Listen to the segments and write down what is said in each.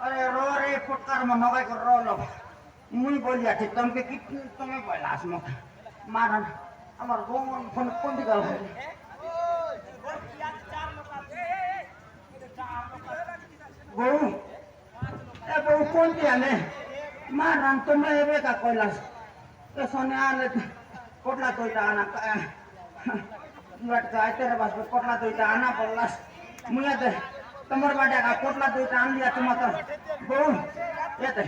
अरे रो रे फुटकार में नगाई कर रो लो मुई बोलिया थी तुमके कितनी तुम्हें बोलास मो मारन আমার বউ ফোন কোন দিকে গেল বউ এ বউ কোন দিয়া নে মারন তোমরা এবে কা কইলাস তো সোনে আলে কোটলা তোইটা আনা লটকা আইতে বাস কোটলা তোইটা আনা পড়লাস মুয়া দে তোমার বাটা কা কোটলা তোইটা আন লিয়া তোমা তো বউ এতে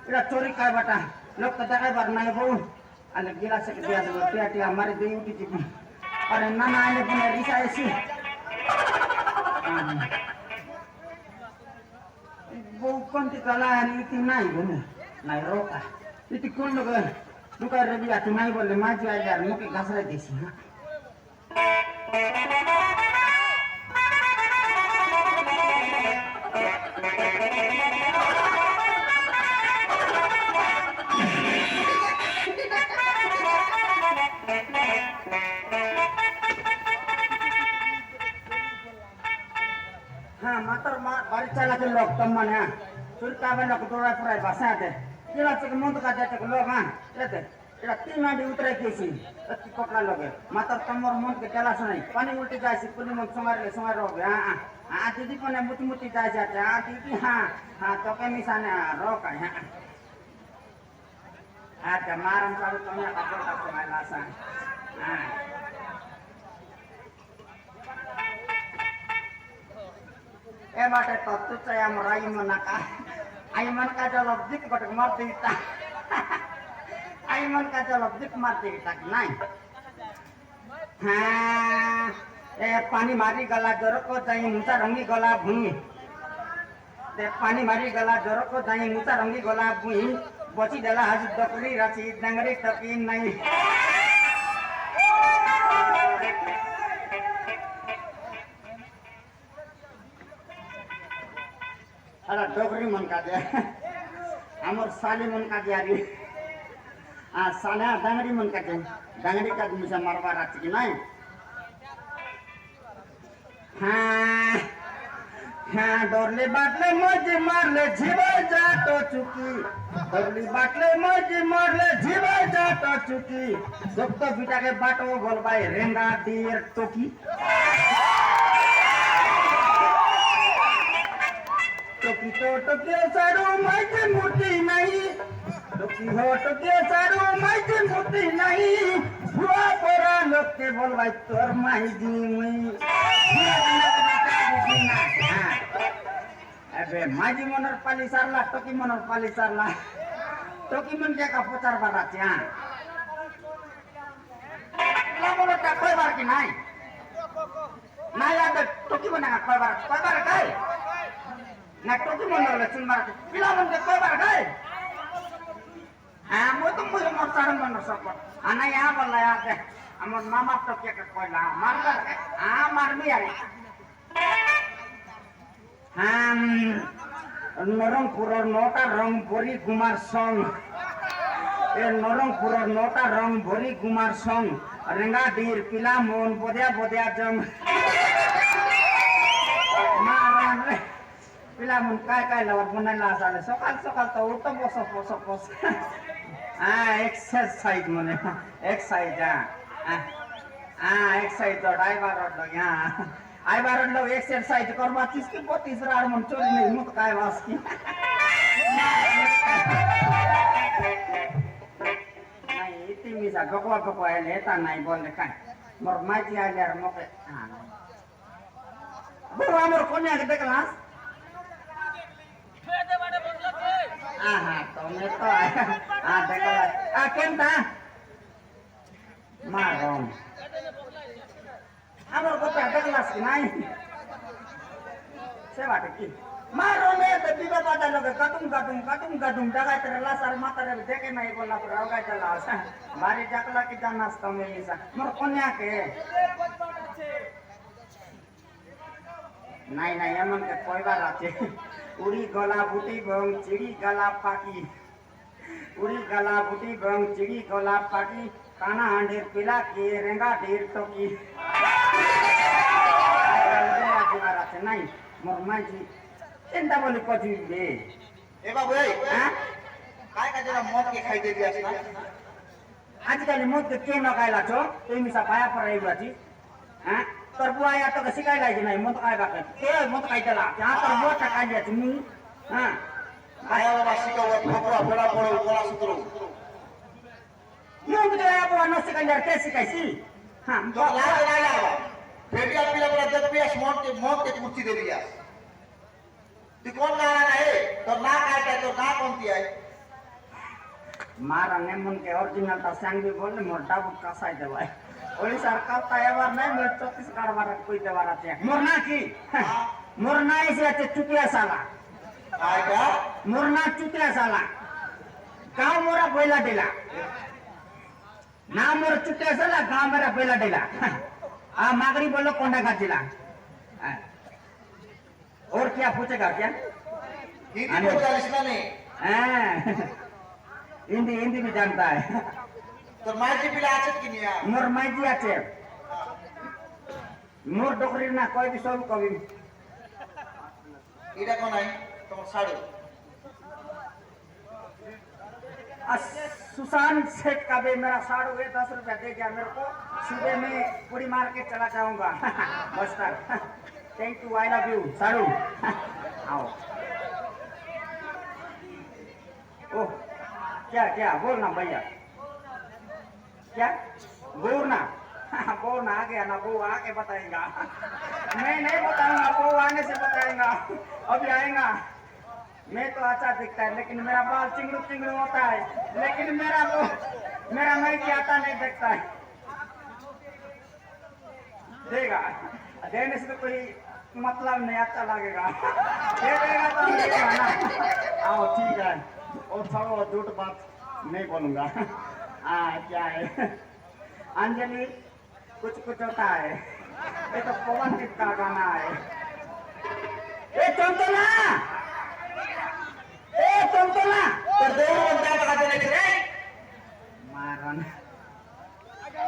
এটা চোরি কায় বাটা লোক তো দেখাই বার নাই বউ আলে गिलास के दिया दे पेटी हमारे दे उठी थी अरे ना ना आले पुणे रिसा ऐसी वो कौन ती कला है इतनी नहीं बोले नहीं रोका इतनी कौन लोग दुकान रे भी आती नहीं बोले माँ जी आज यार मुके घास रहे देसी हाँ बारी चला के लोग तुम मने सुरता में लोग तोड़ा पुराई बसा दे किला से मुंड का देते लोग हां देते एरा तीन नाडी उतरे केसी अति कोकला लोगे मातर तमर मुंड के चला सुनाई पानी उल्टी जाय से पुली मुंड संगार रोगे हां हां दीदी कोने मुती मुती जाय जाते हां दीदी हां हां तो के मिसाने रोक हां हां के मारम सारू तुम्हें का बोलता तुम्हारे लासा हां ए बाटे तो तू चाहे हमरा आई मन का जवाब दिख बट मार देता आई मन का जवाब दिख मार देता नहीं हाँ ए पानी मारी गला जोर को जाई मुसा रंगी गला भूमि ते पानी मारी गला जोर को जाई मुसा रंगी गला भूमि बची देला हज दकरी राची डंगरी टपी नहीं अरे डोगरी मन का दे हमर साली मन का दे आरी आ साला डांगरी मन का दे डांगरी का मुझे मारवा रात की नहीं हाँ हाँ डोरली बाटले मजे मारले जीवा जातो चुकी डोरली बाटले मजे मारले जीवा जातो चुकी जब तो बिटा के बाटो बोल भाई रेंगा देर टोकी टोकी तो टोकी सारू माइके मुट्ठी नहीं टोकी हो टोकी सारू माइके मुट्ठी नहीं हुआ पोरा लोग के बोल भाई तोर माही दी मुई अबे माजी मनर पाली सारला टोकी मनर पाली सारला टोकी मन क्या का पचार बार हां ला बोलो ता कोई बार की नहीं ना याद टोकी बना कोई बार काय ना टोकी मनर ले चुन मार पिला मन के कोई बार काय हां मो तो मुझे मोर सारन मनर सब आना यहां बोल याद है हमर मामा टोकी के कोइला मार कर हां मार भी यार नरंगपुर नौटा रंग भरी कुमार संग ए नरंगपुर नौटा रंग भरी कुमार संग रेंगा डीर पिला मोन बोदिया बोदिया जंग मारन पिला मोन काय लवर बनाला साले सकाल सकाल तो उठो बस एक्सरसाइज मने एक्सरसाइज एक्सरसाइज तो ड्राइवर रो यहाँ आई बार लोग एक्सरसाइज करवा किसके पोतीस रार मन चोरी नहीं मुत काय वास की नहीं इतनी मिसा गकवा लेता नहीं बोल ले काय मोर माइती आ यार मोके हां बुआ मोर कोन्या के देखलास हां तो Ah, teka lang. Ah, kenta? Maron. Amor ko pa kelas kinai. Saya batik ki. Maron me to biba pada log katung daga terla sar mata re deke nai bola prau ga chala sa. Bari jakla ki janas tome misa. Mor konya ke. নাই নাই এমনকে কয়বার আছে উড়ি গলা বুটি বং চিড়ি গলা পাখি উড়ি গলা বুটি বং চিড়ি গলা পাখি কানা হাঁডের পিলা কে রেঙ্গা ঢের টকি আছে নাই মোর মাঝি চিন্তা বলি পচিবে এ বাবু এই হ্যাঁ काय काय जरा मौत के खाई दे दिया ना आजकल मौत के के नगायला छो तुमी सा पाया पर रहिबाची हां तर बुआ या तो शिकायला की नाही मत काय बाकी ते मत काय त्याला त्या तर बोट टाकायला तुम्ही हां आया बाबा शिकव फकरा बडा पडो कोणा सुतरो मग ते बुआ न शिकायला ते शिकायची हां तो ला फेडिया पिला बडा जग पिया मौत के कुर्सी दे दिया तू कोण गाना आहे तो ना काय तो ना कोणती आहे मारा नेमन के ओरिजिनल ता सांगी बोले मोटा बुक कसाय देवाय ओडिसा सरकार तयार नाही मी 34 कारभारात कोई देवाराचे मुरना की मुरना ऐसे चुतिया साला काय का मुरना चुतिया साला गाव मोरा बैला दिला ना मोर चुतिया साला गाव मेरा बैला दिला आ मागरी बोलो कोंडा गाजीला और क्या पूछेगा क्या हिंदी बोलता लिसना नहीं हिंदी हिंदी भी जानता है तर माझी पिला आछत की नहीं यार मोर माइजी आछे मोर डोकरी ना कोई भी सब कवि इडा कोन आई তোমার সাড়ু सुशांत शेख का भी मेरा साड़ू है 10 रुपया दे गया मेरे को सुबह में पूरी मार के चला जाऊंगा Bastar thank you I love you साड़ू आओ ओह क्या क्या बोलना भैया क्या बोलना बोलना आ गया ना वो आके बताएगा मैं नहीं बताऊंगा वो आने से बताएगा अभी आएगा मैं तो अच्छा दिखता है लेकिन मेरा बाल चिंगड़ू चिंगड़ू होता है लेकिन मेरा मैं आता नहीं देखता है देगा देने से तो कोई मतलब नहीं अच्छा लगेगा दे देगा तो देगा ना आओ ठीक है और छोड़ो झूठ बात नहीं बोलूंगा हाँ क्या है अंजलि कुछ कुछ होता है ये तो पवन गीत का गाना है ए चंचला तर देव म्हणता का देने रे मारन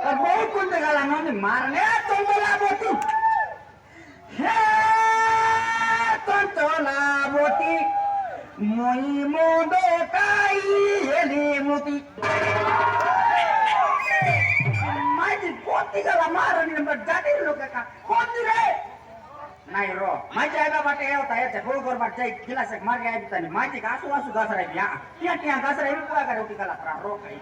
और बहुत कुछ गाला ना मारने चंचला बोती हे चंचला बोती मोई मोदो काई हेली मोती माझी कोणती गाला मारन नंबर जाती लोक का कोणती रे नाही रो माझी आईबा बाटे होता याच्या गोळगोर बाट जाई गिलास मार्गे आई बितानी माझी आसू आसू घासराय बिया त्या त्या घासराय पुरा का रोटी कला करा रो काही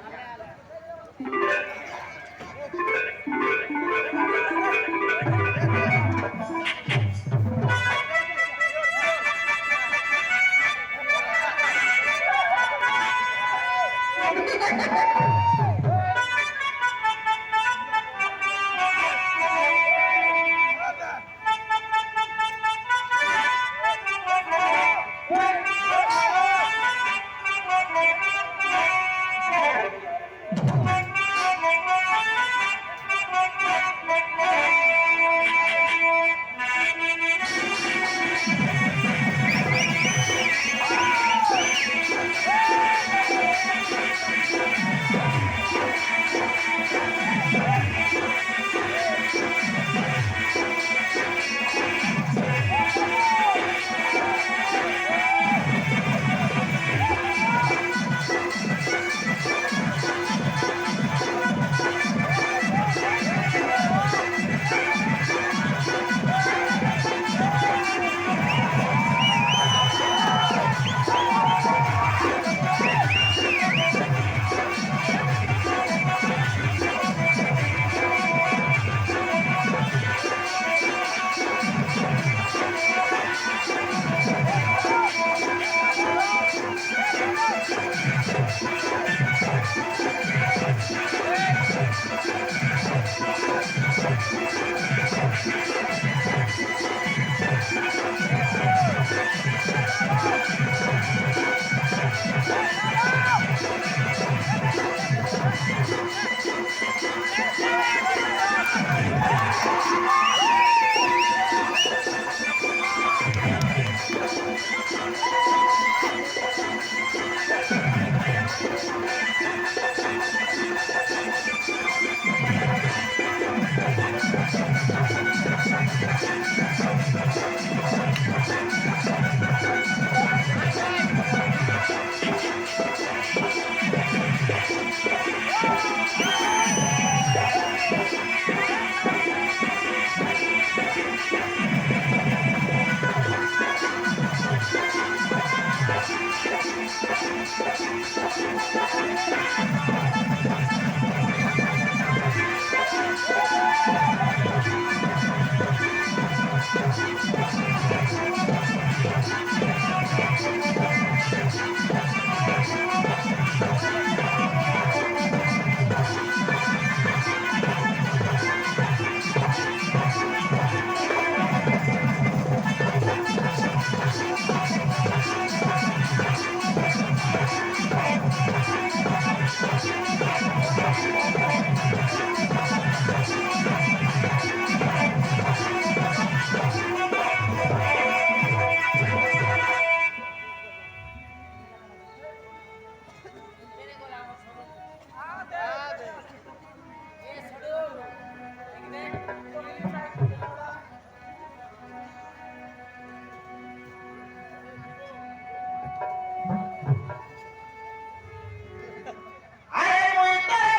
अरे मोइतरे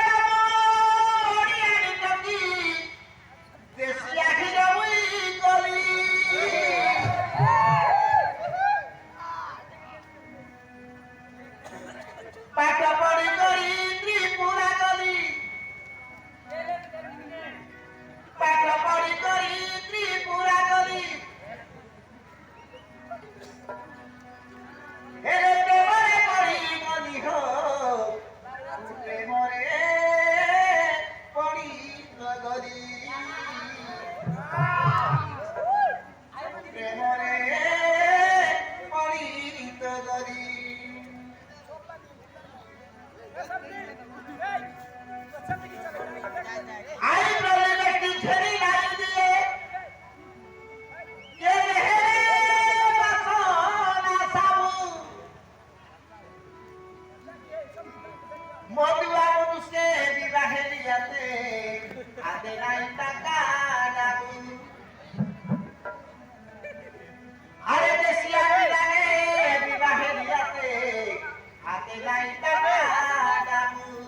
मोरी आणि टंगी देसिया खिजवी गली पाठ पढी करी त्रिपुरा गली पाठ पढी करी त्रिपुरा गली हेरे प्रेमरे पढी गली हो प्रेमरे पढी गली प्रेमरे पढी गली आई प्रभु व्यक्ति छरी लाई दिए के रहे बसोना साबु मधुआ मुझसे विवाह लियाते आते नहीं टका डाबू अरे देसिया विवाह लियाते आते नहीं टका डाबू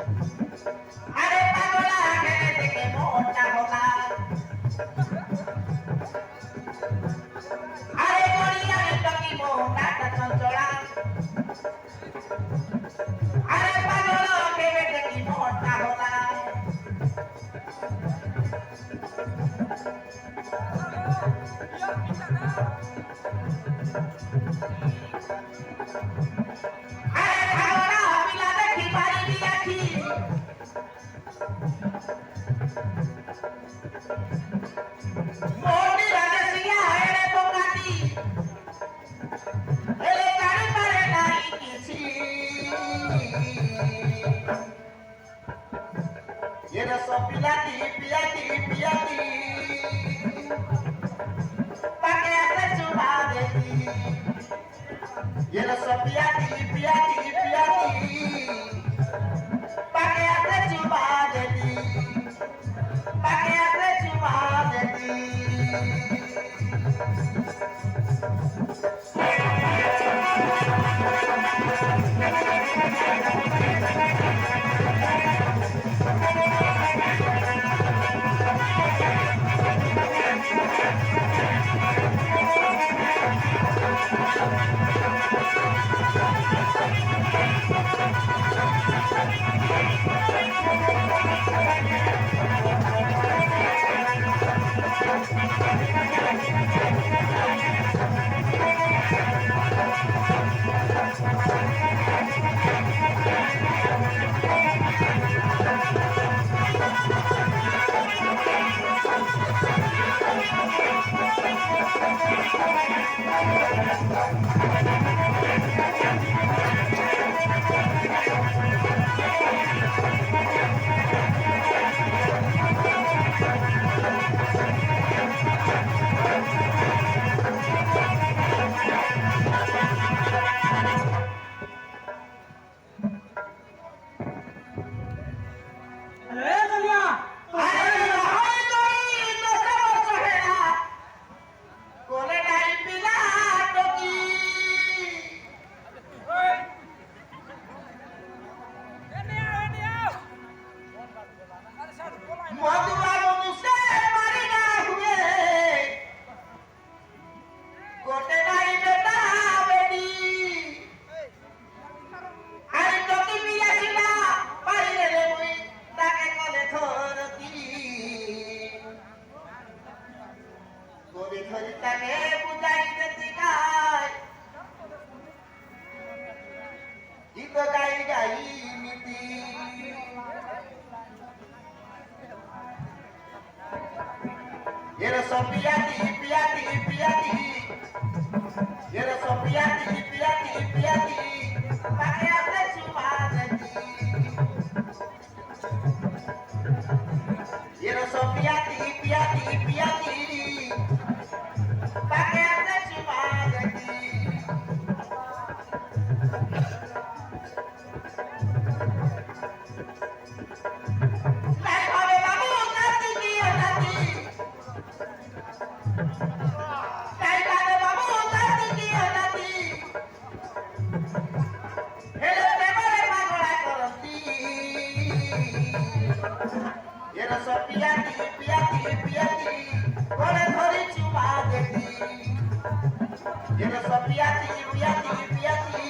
अरे पागला के के मोटा होला अरे गोरिया टकी मोटा चंचला अरे पागला के की मोटा होला अरे भागना पिला देखी बारी दिया थी मोटी राजसिया हेरे बोकाती हेरे गाड़ी मारे नहीं किसी ये रसो पिलाती पियाती पियाती पाके आते चुमा देती ये रसो पियाती पियाती पियाती पाके आते चुमा देती पाके आते चुमा देती Era só piati, piati, piati. Era só piati, piati, piati. Pakai apa cuma jadi. Era só piati, piati, piati. Pakai apa cuma jadi. Era só piati, piati, piati, kore thori chuma dekhi. Era só piati, piati, piati,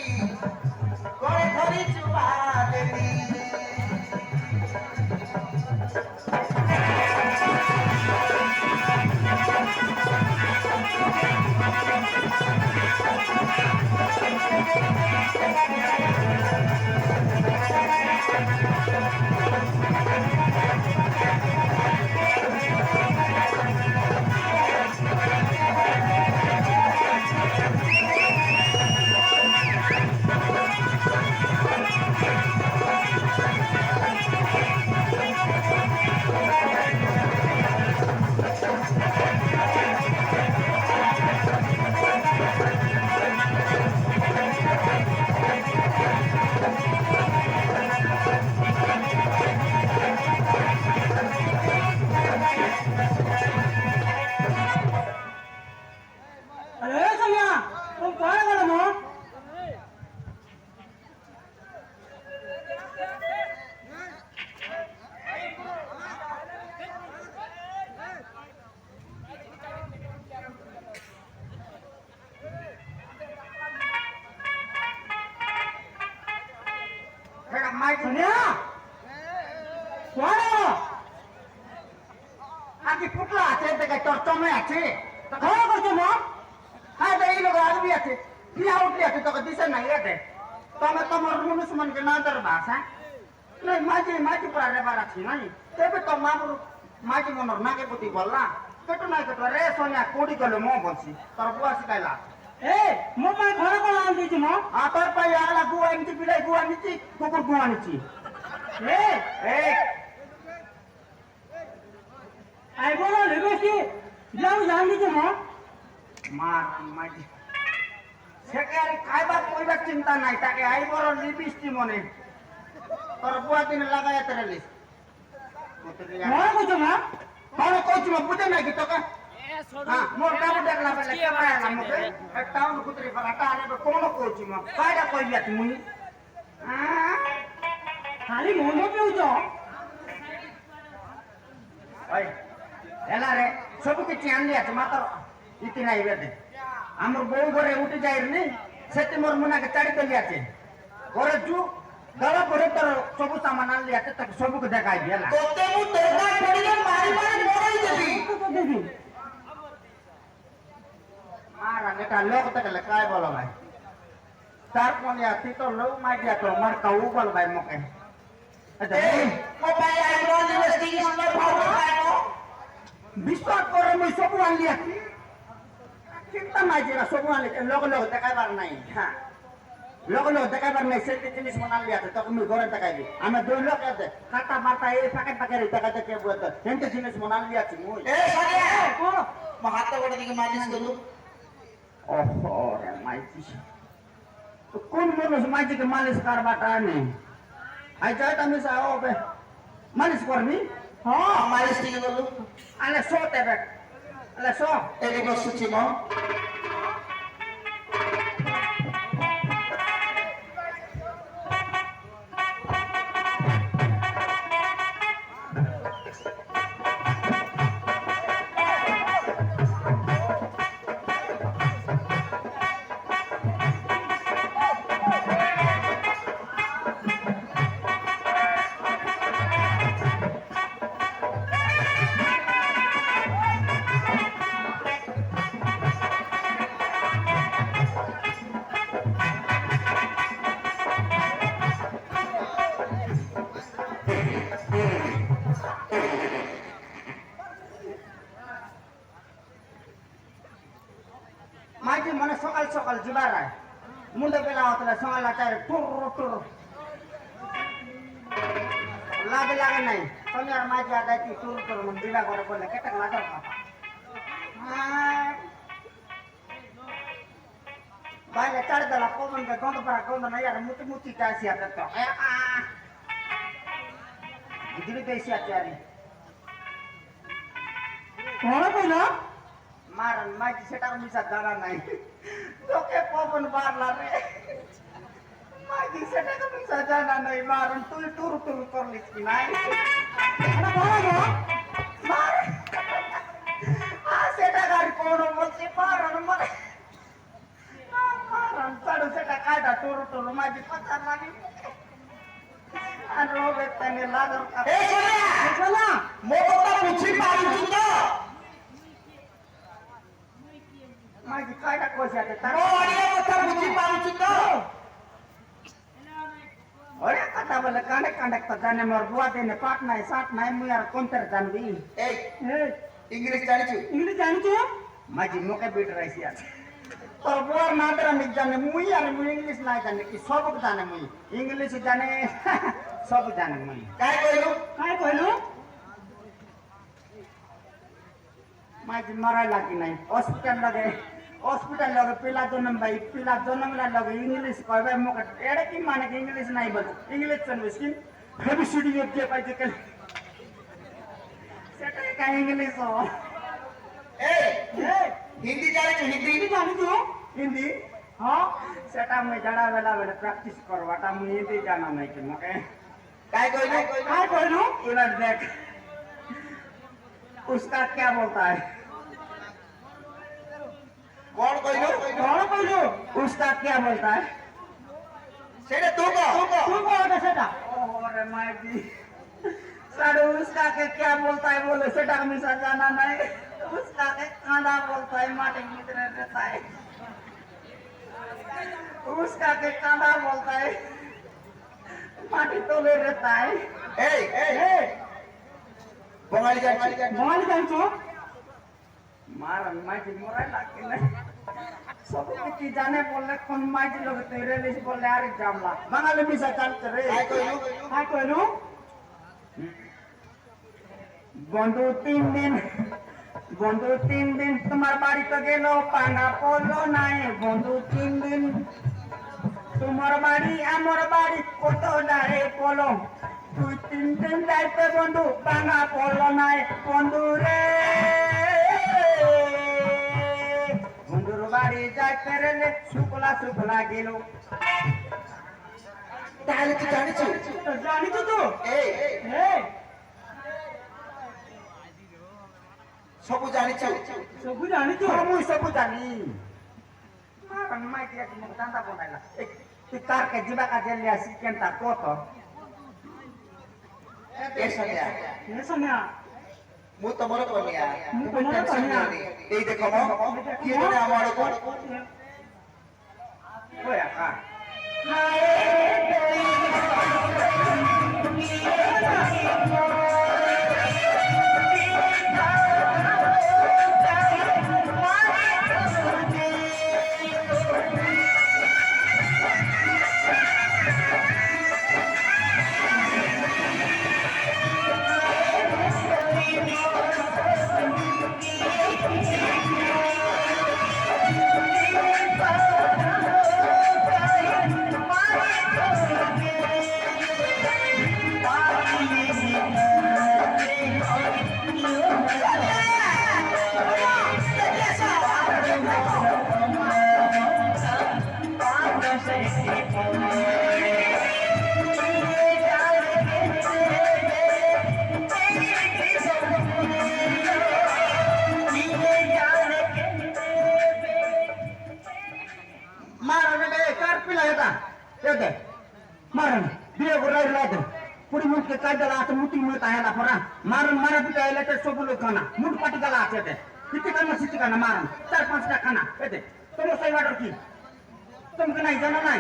kore thori chuma dekhi. আগে পুটলা আছে দেখে তোর চমে আছে তো খাওয়া করছো মা হ্যাঁ তো এই লোক আসবি আছে পিয়া উঠলি আছে তোকে দিছে না এতে তবে তোমার মানুষ মনকে না দর ভাষা নাই মাঝে মাঝে পড়া রেবার আছে নাই তেবে তো মামুর মাঝে মনর নাকে প্রতি বললা কেটু নাই কেটু রে সোনিয়া কোড়ি গেলে মো বলছি তোর বুয়া শিখাইলা এ মো পাই ঘরে কোন আন দিছি মো আ তোর পাই আগলা গুয়া নিছি বিলাই গুয়া নিছি কুকুর গুয়া নিছি এ এ আই বলো লেবেছি যাও জান দিছি মো মার মাঝে সেকারে খাইবার কইবার চিন্তা নাই তাকে আই বড় লিবিস্তি মনে তোর বুয়া দিন লাগায় তেরেলিস মনে কইছো না মনে কইছো না বুঝে নাই কি তোকে হ্যাঁ মোর কাবু দেখলা বলে কেমন না মতে টাউন কুতরি পারাটা আরে কোন কইছি মো কাইডা কইলা তুমি খালি মনে পেউছো ওই এলা রে সব কিছু আনলি আছে মাত্র ইতি নাই বেদে আমার বউ ঘরে উঠে যাই নি সেতে মোর মুনাকে চাড়ি পেলি আছে ঘরে চু গলা ঘরে তোর সবু সামান আনলি আছে তাকে সবুকে দেখাই দিলা তোতে মু তোরা পড়িলে মারি মারি মরাই দেবি দেবি মারা এটা লোক তাকে কাই বলো ভাই তার কোন আতি তো লোক মাই দিয়া তো মার কাউ বল ভাই মকে এই মোবাইল আইব্রো ইনভেস্টিগেশন এর ভালো পাইনো বিশ্বাস করে মই সবু আনলি আছে चिंता माहिती सोबू आले लोक देखायबार नाही हा लोक देखायबार नाही सेल्फी जिनिस म्हणाली आता तर मी गोरं देखायली आम्ही दोन लोक येते काटा मारता हे पाकेट पाकेट देखायचं ते बोलतात त्यांचे जिनिस म्हणाली याची ए साड्या मग हात वडा मालिश करू ओहो रे माहिती कोण माणूस माहिती की मालिश कर बाटा नाही आयच्या मी साहो बे मालिश कर मी हो मालिश ठीक करू अरे सो ते बे अरे सो एक बस सुची मग माहिती મને સકાલ સકાલ જીબાર મુંડે પેલા હોતલે સવાલ આચારે ટુર ટુર લાગે લાગે નહીં તમે યાર માહિતી આદાતી ટુર ટુર મને જીવા કરે બોલે કેટલાક લાગે ભાઈ ચડ દેલા પવન કે ગંધ પર ગંધ નહીં યાર મુતી મુતી ચાસી આદત તો ગીરી બેસી આચારી કોણ બોલો मारन माझी सेटा मिसा जाणार नाही डोके पवन मारला रे माझी सेटा मिसा जाणार नाही मारन तू टूर टूर करलीस की नाही अरे बोला मार आ सेटा गाडी कोण बोलते मारन मला मारन चढू सेटा काढा टूर टूर माझी पत्ता नाही आणि रोग त्याने लागल का ए चला मोठा पुछी पाडू तुझा माझी काय टाकवायची आता ओ अरे मोठा पुछी पाडू तुझा अरे कथा बोले कांडे कांडे जाने मोर बुआ देने पाट नाही साठ नाही मी यार कोणतर जानवी ए इंग्लिश जाणीचू इंग्लिश जानतो माझी मोके बीट राहिसी आज तर बुआ नादरा मी जाने मुई यार मुई इंग्लिश नाही जाने की सब जाने मुई इंग्लिश जाने सब जाने मुई काय कहलो माझी मरायला लागी नाही हॉस्पिटल लगे पिला जन्मला लगे इंग्लिश कहबे मोके एडे की माने की इंग्लिश नाही बोल इंग्लिश सर्विस की हेबी स्टडी येते पाहिजे कल सेटा काय इंग्लिश हो ए हिंदी जाणीचू हिंदी जाणीचू हिंदी हाँ सेटा में जड़ा वेला प्रैक्टिस करवाटा मैं हिंदी जाना नहीं कि मोके काय कहलो उलट देख उसका क्या बोलता है कौन कहलो उसका क्या बोलता है सेटा तू को सेटा अरे माय दी साडू उसका के क्या बोलता है बोले सेटा हमेशा जाना नहीं उसका के कांदा बोलता है माटी मित्र रहता है उसका के कांदा बोलता है माटी तोले रहता है ए बंगाली जाणतो मारन माटी मोराय लागते ना सब किती जाने बोलले कोण माटी लोग तेरे लिस बोलले अरे जामला बंगाली मिसा जानते रे काय कहलो बंधु 3 दिन तुम्हार बाड़ी तो गेलो पांगा पोलो नाए बंधु 3 दिन तुम्हार बाड़ी आमर बाड़ी कोतो डारे पोलो तू 3 दिन जाते बंधु पांगा पोलो नाए बंधु रे बंधुर बाड़ी जाते रे शुक्ला गेलो ताले तू जानी तू ए सबु जाणीचू सबु जानी मारन माहिती आहे मग दांदा बोलायला एक ती कार के जीवा का जेल असी केंता कोतो ए सन्या मु तमरो कनिया ए देखो मो की ने हमारो को होया का টুকি মত আয়লা পরা মারন মারা পিটা এলে তো সবগুলো খানা মুট পাটি গালা আছে এতে কিতি কানা সিটি কানা মারন 4-5টা খানা এতে তোমার সেই বাড়র কি তুমি নাই জানা নাই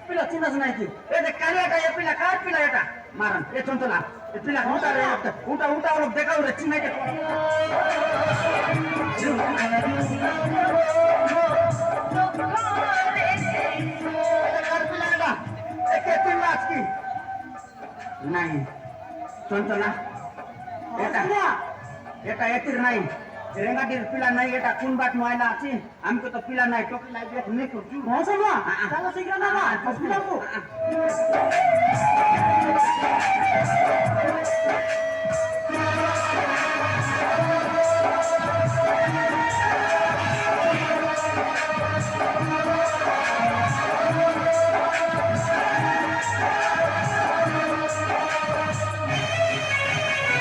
পিলা চিনাস নাই কি এতে কালিয়াটা এ পিলা কাট পিলা এটা মারন এ চন্তলা এ পিলা উঠা রে উঠা উঠা লোক দেখাও রে চিনাইতে নাই চঞ্চলা এটা এতির নাই রেঙ্গাটির পিলা নাই এটা কোন বাট ময়লা আছে আমি তো পিলা নাই টকি নাই দেখ নে করছি হ্যাঁ সামা তাহলে শিখরা না পিলা